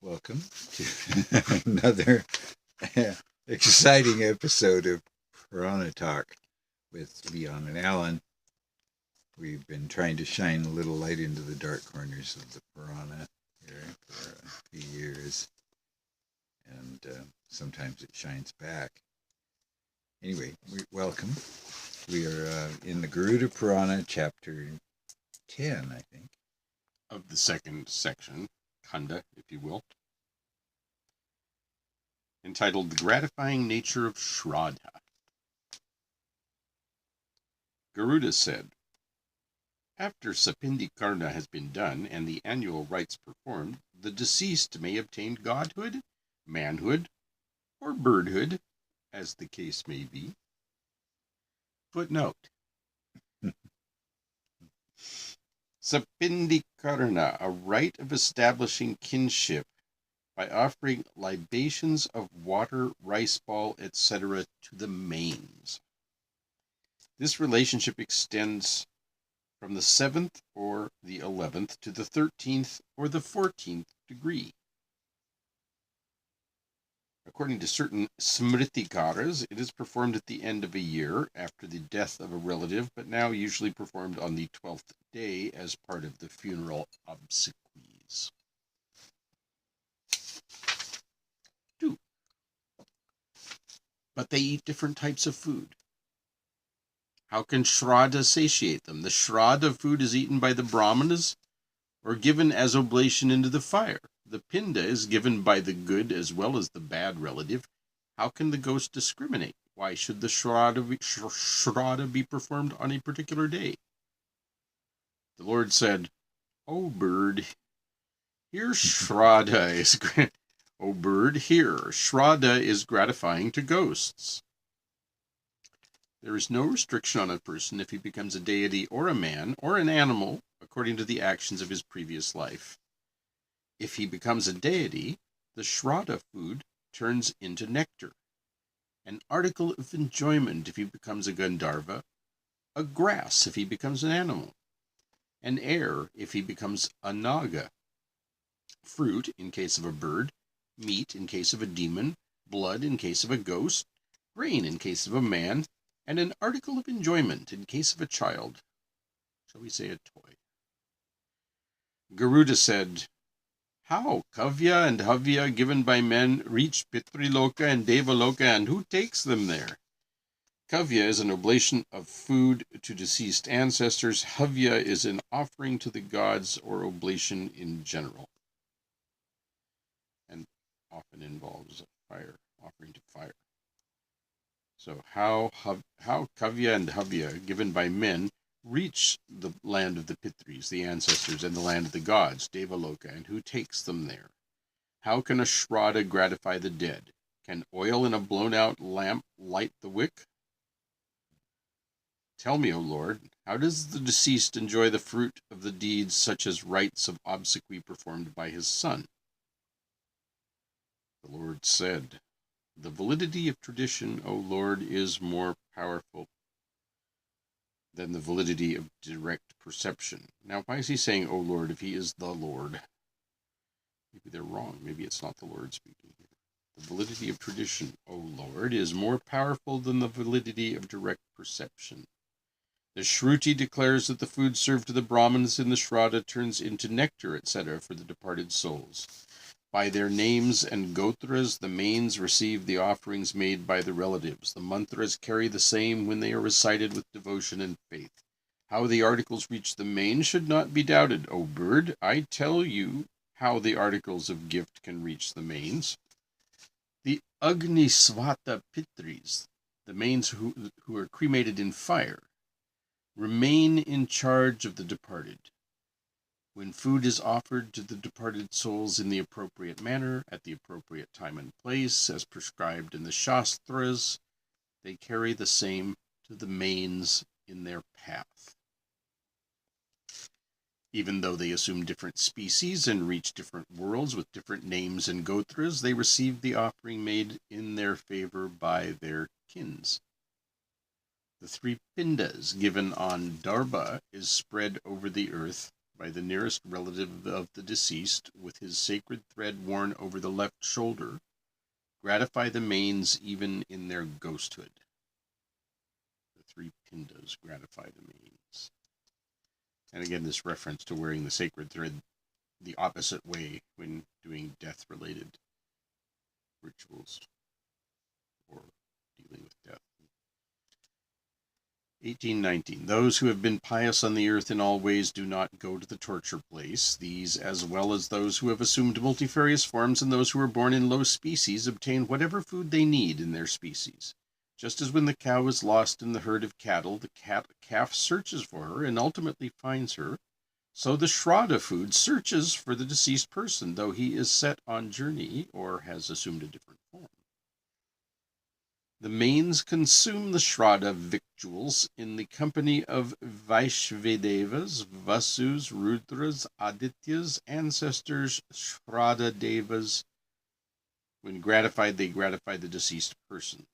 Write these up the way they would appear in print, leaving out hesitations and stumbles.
Welcome to another exciting episode of Purana Talk with Leon and Alan. We've been trying to shine a little light into the dark corners of the Purana here for a few years, and sometimes it shines back. Anyway, welcome. We are in the Garuda Purana, chapter 10, I think. Of the second section, Khanda, if you will, entitled The Gratifying Nature of Shraddha. Garuda said, after Sapindikarna has been done and the annual rites performed, the deceased may obtain godhood, manhood, or birdhood, as the case may be. Footnote. Sapindikarna, a rite of establishing kinship by offering libations of water, rice ball, etc. to the manes. This relationship extends from the 7th or the 11th to the 13th or the 14th degree. According to certain smritikaras, it is performed at the end of a year after the death of a relative, but now usually performed on the 12th day as part of the funeral obsequies. 2. But they eat different types of food. How can Shraddha satiate them? The Shraddha food is eaten by the Brahmanas or given as oblation into the fire. The Pinda is given by the good as well as the bad relative. How can the ghost discriminate? Why should the Shraddha be performed on a particular day? The Lord said, O bird, here Shraddha is Shraddha is gratifying to ghosts. There is no restriction on a person if he becomes a deity or a man or an animal according to the actions of his previous life. If he becomes a deity, the Shraddha food turns into nectar, an article of enjoyment if he becomes a Gandharva, a grass if he becomes an animal, an air if he becomes a Naga, fruit in case of a bird, meat in case of a demon, blood in case of a ghost, grain in case of a man, and an article of enjoyment in case of a child. Shall we say a toy? Garuda said, how Kavya and Havya given by men reach Pitriloka and Devaloka, and who takes them there? Kavya is an oblation of food to deceased ancestors. Havya is an offering to the gods or oblation in general, and often involves a fire, offering to fire. So how Kavya and Havya given by men reach the land of the Pitris, the ancestors, and the land of the gods, Devaloka, and who takes them there? How can a Shraddha gratify the dead? Can oil in a blown-out lamp light the wick? Tell me, O Lord, how does the deceased enjoy the fruit of the deeds such as rites of obsequy performed by his son? The Lord said, the validity of tradition, O Lord, is more powerful than the validity of direct perception. Now, why is he saying, O Lord, if he is the Lord? Maybe they're wrong. Maybe it's not the Lord speaking here. The validity of tradition, O Lord, is more powerful than the validity of direct perception. The Shruti declares that the food served to the Brahmins in the Shraddha turns into nectar, etc., for the departed souls. By their names and gotras, the manes receive the offerings made by the relatives. The mantras carry the same when they are recited with devotion and faith. How the articles reach the manes should not be doubted. O bird, I tell you how the articles of gift can reach the manes. The Agnisvata Pitris, the manes who are cremated in fire, remain in charge of the departed. When food is offered to the departed souls in the appropriate manner, at the appropriate time and place, as prescribed in the Shastras, they carry the same to the manes in their path. Even though they assume different species and reach different worlds with different names and gotras, they receive the offering made in their favor by their kins. The 3 pindas given on Darbha is spread over the earth by the nearest relative of the deceased with his sacred thread worn over the left shoulder, gratify the manes even in their ghosthood. The 3 pindas gratify the manes. And again, this reference to wearing the sacred thread the opposite way when doing death-related rituals or dealing with death. 1819. Those who have been pious on the earth in all ways do not go to the torture place. These, as well as those who have assumed multifarious forms and those who are born in low species, obtain whatever food they need in their species. Just as when the cow is lost in the herd of cattle, the calf searches for her and ultimately finds her, so the Shraddha food searches for the deceased person, though he is set on journey or has assumed a different form. The manes consume the Shraddha victuals in the company of Vaishvedevas, Vasus, Rudras, Adityas, ancestors, Shraddha Devas. When gratified, they gratify the deceased person.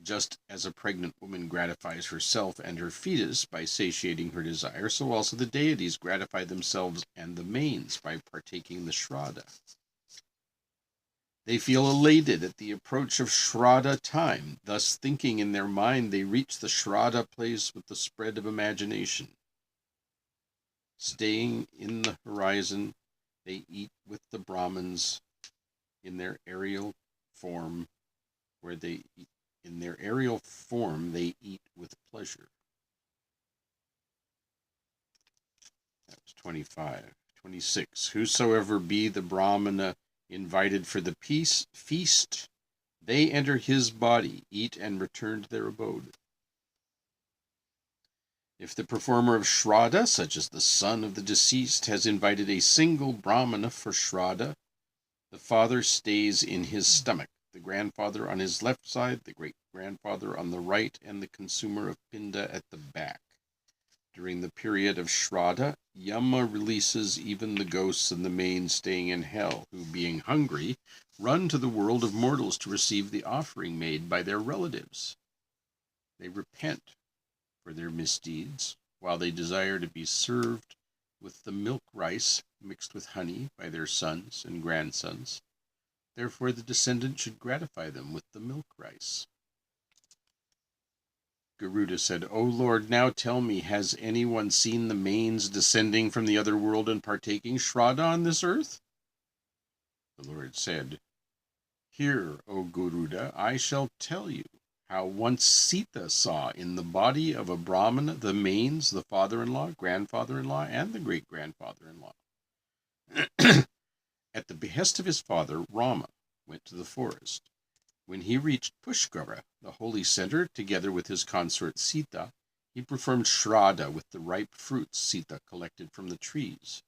Just as a pregnant woman gratifies herself and her fetus by satiating her desire, so also the deities gratify themselves and the manes by partaking the Shraddha. They feel elated at the approach of Shraddha time, thus thinking in their mind they reach the Shraddha place with the spread of imagination. Staying in the horizon, they eat with the Brahmins in their aerial form, they eat with pleasure. That was 25. 26. Whosoever be the Brahmana invited for the feast, they enter his body, eat, and return to their abode. If the performer of Shraddha, such as the son of the deceased, has invited a single Brahmana for Shraddha, the father stays in his stomach, the grandfather on his left side, the great-grandfather on the right, and the consumer of Pinda at the back. During the period of Shraddha, Yama releases even the ghosts and the manes staying in hell, who, being hungry, run to the world of mortals to receive the offering made by their relatives. They repent for their misdeeds, while they desire to be served with the milk rice mixed with honey by their sons and grandsons. Therefore the descendant should gratify them with the milk rice. Garuda said, O Lord, now tell me, has anyone seen the manes descending from the other world and partaking Shraddha on this earth? The Lord said, Hear, O Garuda, I shall tell you how once Sita saw in the body of a Brahmana the manes, the father-in-law, grandfather-in-law, and the great-grandfather-in-law. At the behest of his father, Rama went to the forest. When he reached Pushkara, the holy center, together with his consort Sita, he performed Shraddha with the ripe fruits Sita collected from the trees.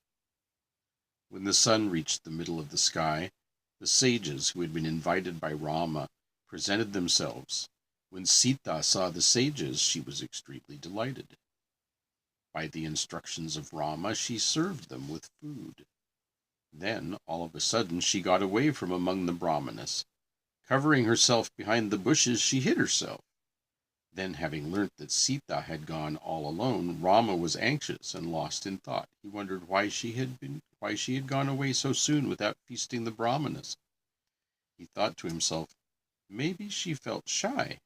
When the sun reached the middle of the sky, the sages who had been invited by Rama presented themselves. When Sita saw the sages, she was extremely delighted. By the instructions of Rama, she served them with food. Then, all of a sudden, she got away from among the Brahmanas. Covering herself behind the bushes, she hid herself. Then, having learnt that Sita had gone all alone, Rama was anxious and lost in thought. He wondered why she had gone away so soon without feasting the Brahmanas. He thought to himself, maybe she felt shy.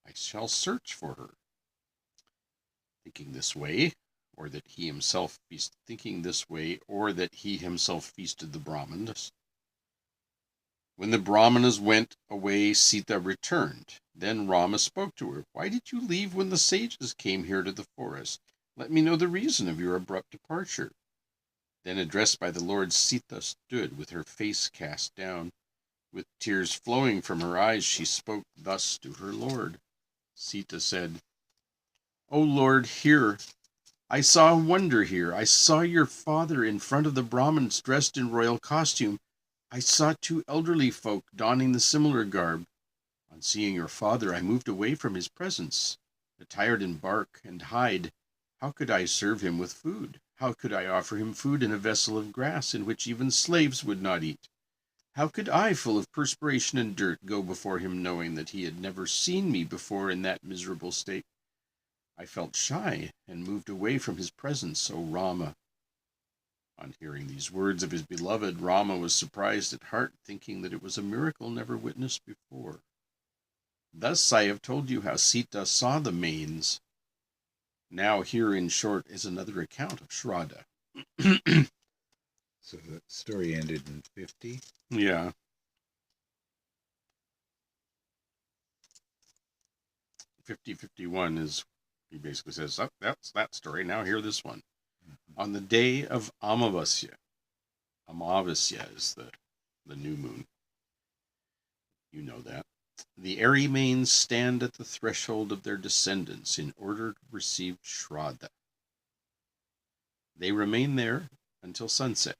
I shall search for her. Thinking this way, or that he himself feasted the Brahmanas. When the Brahmanas went away, Sita returned. Then Rama spoke to her. Why did you leave when the sages came here to the forest? Let me know the reason of your abrupt departure. Then, addressed by the Lord, Sita stood with her face cast down. With tears flowing from her eyes, she spoke thus to her Lord. Sita said, O Lord, hear. I saw a wonder here. I saw your father in front of the Brahmins dressed in royal costume. I saw 2 elderly folk donning the similar garb. On seeing your father, I moved away from his presence. Attired in bark and hide, how could I serve him with food? How could I offer him food in a vessel of grass in which even slaves would not eat? How could I, full of perspiration and dirt, go before him knowing that he had never seen me before in that miserable state? I felt shy and moved away from his presence, O Rama. On hearing these words of his beloved, Rama was surprised at heart, thinking that it was a miracle never witnessed before. Thus I have told you how Sita saw the mains. Now here in short is another account of Shraddha. So the story ended in 50? Yeah. 50-51 is, he basically says, oh, that's that story. Now hear this one. Mm-hmm. On the day of Amavasya is the new moon. You know that. The airy mains stand at the threshold of their descendants in order to receive Shraddha. They remain there until sunset.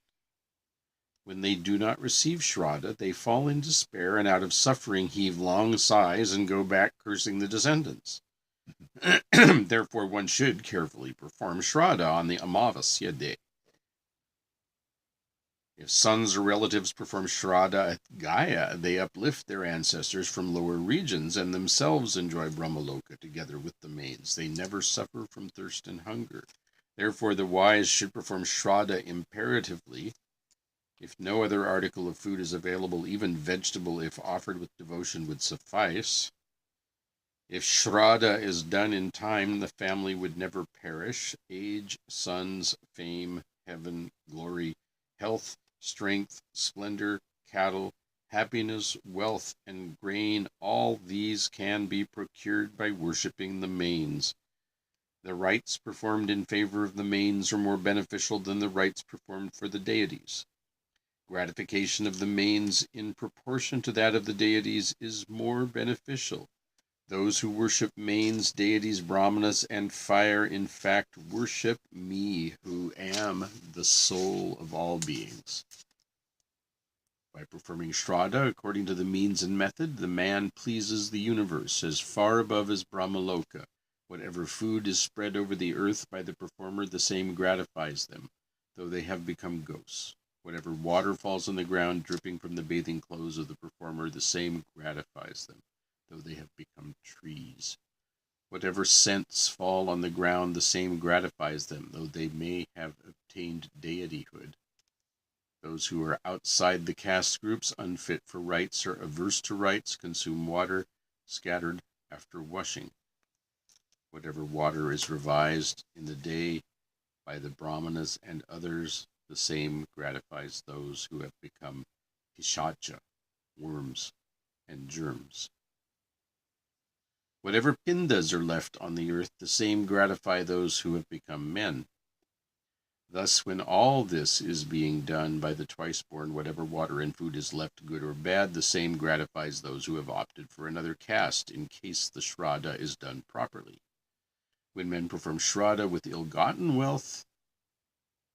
When they do not receive Shraddha, they fall in despair and out of suffering heave long sighs and go back cursing the descendants. Therefore one should carefully perform Shraddha on the Amavasya day. If sons or relatives perform Shraddha at Gaya, they uplift their ancestors from lower regions and themselves enjoy Brahmaloka together with the mains. They never suffer from thirst and hunger. Therefore the wise should perform Shraddha imperatively. If no other article of food is available, even vegetable, if offered with devotion, would suffice. If Shraddha is done in time, the family would never perish. Age, sons, fame, heaven, glory, health, strength, splendor, cattle, happiness, wealth, and grain, all these can be procured by worshipping the mains. The rites performed in favor of the mains are more beneficial than the rites performed for the deities. Gratification of the mains in proportion to that of the deities is more beneficial. Those who worship mains, deities, brahmanas, and fire, in fact, worship me, who am the soul of all beings. By performing Shraddha according to the means and method, the man pleases the universe as far above as Brahmaloka. Whatever food is spread over the earth by the performer, the same gratifies them, though they have become ghosts. Whatever water falls on the ground dripping from the bathing clothes of the performer, the same gratifies them, though they have become trees. Whatever scents fall on the ground, the same gratifies them, though they may have obtained deityhood. Those who are outside the caste groups, unfit for rites or averse to rites, consume water scattered after washing. Whatever water is revised in the day by the brahmanas and others, the same gratifies those who have become pishacha, worms, and germs. Whatever pindas are left on the earth, the same gratify those who have become men. Thus, when all this is being done by the twice-born, whatever water and food is left, good or bad, the same gratifies those who have opted for another caste, in case the Shraddha is done properly. When men perform Shraddha with ill-gotten wealth,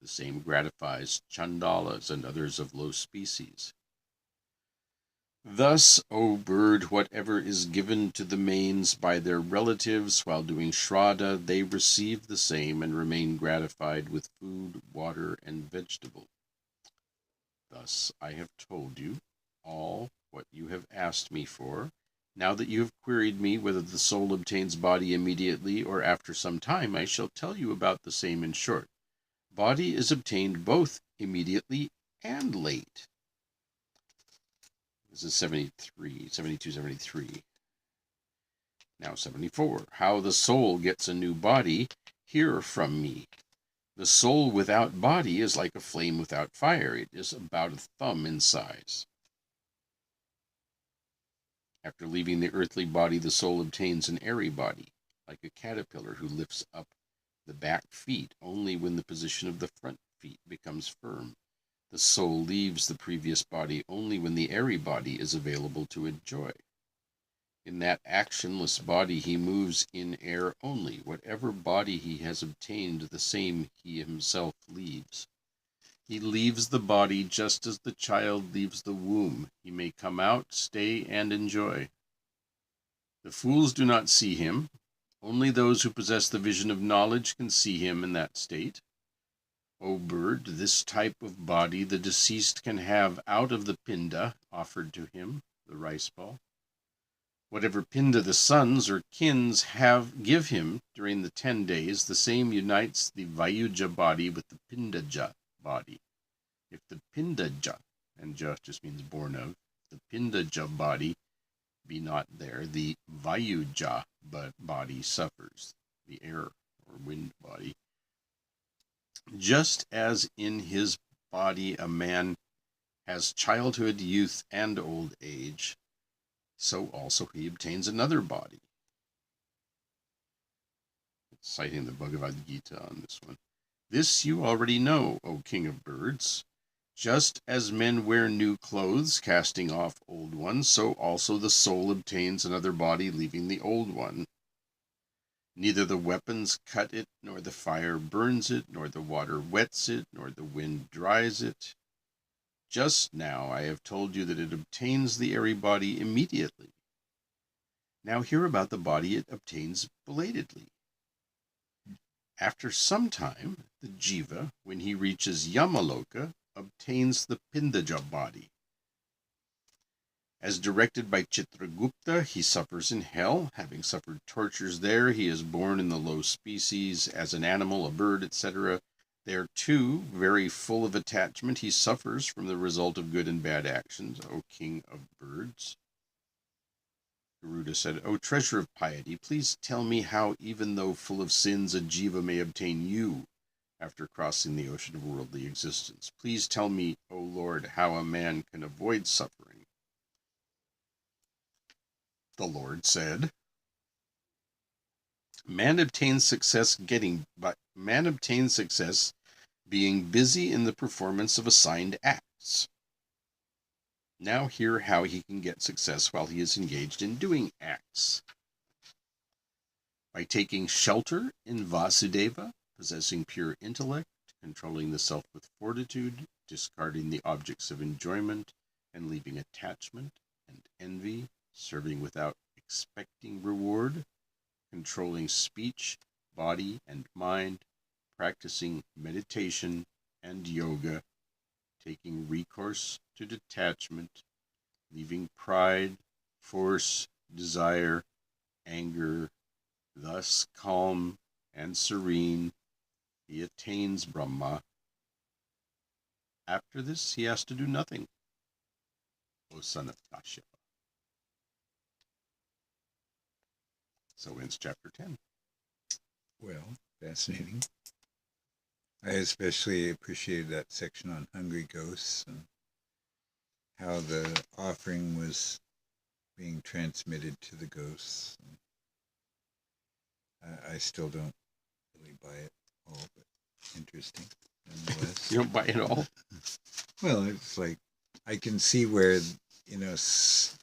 the same gratifies chandalas and others of low species. Thus, O bird, whatever is given to the mains by their relatives while doing Shraddha, they receive the same and remain gratified with food, water, and vegetable. Thus I have told you all what you have asked me for. Now that you have queried me whether the soul obtains body immediately or after some time, I shall tell you about the same in short. Body is obtained both immediately and late. This is 72, 73. Now 74. How the soul gets a new body, hear from me. The soul without body is like a flame without fire. It is about a thumb in size. After leaving the earthly body, the soul obtains an airy body, like a caterpillar who lifts up the back feet only when the position of the front feet becomes firm. The soul leaves the previous body only when the airy body is available to enjoy. In that actionless body he moves in air only. Whatever body he has obtained, the same he himself leaves. He leaves the body just as the child leaves the womb. He may come out, stay, and enjoy. The fools do not see him. Only those who possess the vision of knowledge can see him in that state. O bird, this type of body the deceased can have out of the pinda offered to him, the rice ball. Whatever pinda the sons or kins give him during the 10 days, the same unites the Vayuja body with the Pindaja body. If the pindaja, and ja just means born of, the pindaja body be not there, the vayuja body suffers, the air or wind body. Just as in his body a man has childhood, youth, and old age, so also he obtains another body. Citing the Bhagavad Gita on this one. This you already know, O king of birds. Just as men wear new clothes, casting off old ones, so also the soul obtains another body, leaving the old one. Neither the weapons cut it, nor the fire burns it, nor the water wets it, nor the wind dries it. Just now I have told you that it obtains the airy body immediately. Now hear about the body it obtains belatedly. After some time, the jiva, when he reaches Yamaloka, obtains the pindaja body. As directed by Chitragupta, he suffers in hell. Having suffered tortures there, he is born in the low species, as an animal, a bird, etc. There, too, very full of attachment, he suffers from the result of good and bad actions, O king of birds. Garuda said, O treasure of piety, please tell me how, even though full of sins, a jiva may obtain you after crossing the ocean of worldly existence. Please tell me, O Lord, how a man can avoid suffering. The Lord said, Man obtains success being busy in the performance of assigned acts. Now hear how he can get success while he is engaged in doing acts. By taking shelter in Vasudeva, possessing pure intellect, controlling the self with fortitude, discarding the objects of enjoyment, and leaving attachment and envy, serving without expecting reward, controlling speech, body, and mind, practicing meditation and yoga, taking recourse to detachment, leaving pride, force, desire, anger, thus calm and serene, he attains Brahma. After this, he has to do nothing, O son of Kashyapa. So ends chapter 10. Well, fascinating. I especially appreciated that section on hungry ghosts and how the offering was being transmitted to the ghosts. I still don't really buy it all, but interesting nonetheless. You don't buy it all? Well, it's like I can see where, this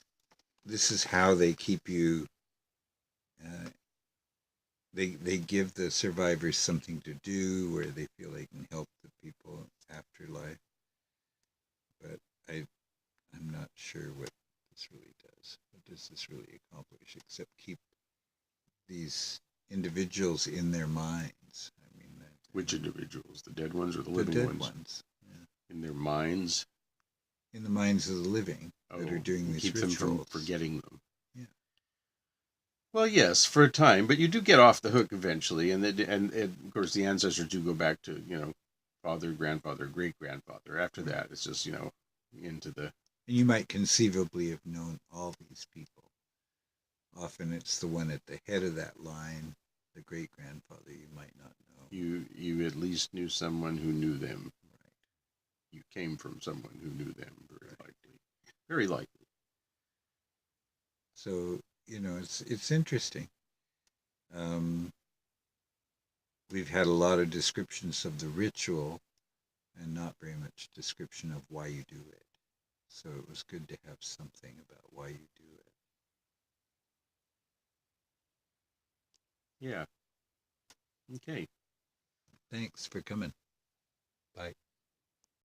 is how they keep you. They give the survivors something to do where they feel they can help the people after life. But I'm not sure what this really does. What does this really accomplish except keep these individuals in their minds? I mean, which individuals? The dead ones or the living ones? Ones. Yeah. In their minds? In the minds of the living that are doing these keep rituals. them from forgetting them. Yeah. Well, yes, for a time, but you do get off the hook eventually, and of course the ancestors do go back to father, grandfather, great grandfather. After that, it's just into the. And you might conceivably have known all these people. Often it's the one at the head of that line, the great grandfather, you might not know. You at least knew someone who knew them. Right. You came from someone who knew them, very likely. Very likely. So, it's interesting. We've had a lot of descriptions of the ritual and not very much description of why you do it. So it was good to have something about why you do it. Yeah. Okay. Thanks for coming. Bye.